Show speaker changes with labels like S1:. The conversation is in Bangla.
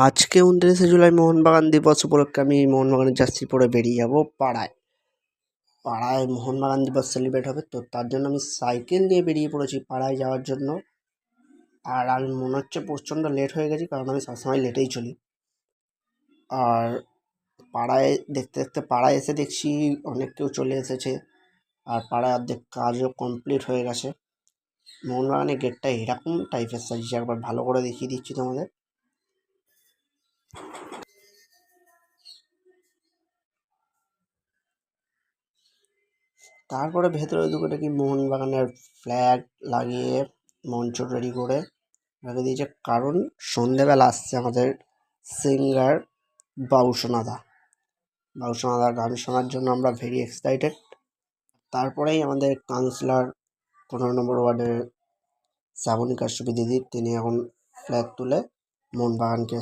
S1: আজকে 29শে জুলাই মোহনবাগান দিবস উপলক্ষে আমি মোহনবাগানের জার্সি পরে বেরিয়ে যাব পাড়ায়। মোহনবাগান দিবস সেলিব্রেট হবে, তো তার জন্য আমি সাইকেল নিয়ে বেরিয়ে পড়েছি পাড়ায় যাওয়ার জন্য। আর আমি মনে হচ্ছে প্রচণ্ড লেট হয়ে গেছি, কারণ আমি সবসময় লেটেই চলি। আর পাড়ায় দেখতে দেখতে পাড়ায় এসে দেখছি অনেক কেউ চলে এসেছে, আর পাড়ায় অর্ধেক কাজও কমপ্লিট হয়ে গেছে। মোহনবাগানের গেটটা এরকম টাইপের সাজিয়েছে, একবার ভালো করে দেখিয়ে দিচ্ছি তোমাদের। তারপরে ভেতরে ঢুকে দেখি মোহনবাগানের ফ্ল্যাগ লাগিয়ে মঞ্চ রেডি করে রেখে দিয়েছে, কারণ সন্ধেবেলা আসছে আমাদের সিঙ্গার বাউসোনাদার গান শোনার জন্য আমরা ভেরি এক্সাইটেড। তারপরেই আমাদের কাউন্সিলর 15 নম্বর ওয়ার্ডের শ্রাবণী কাশ্যপী দিদি, তিনি এখন ফ্ল্যাগ তুলে মোহনবাগানকে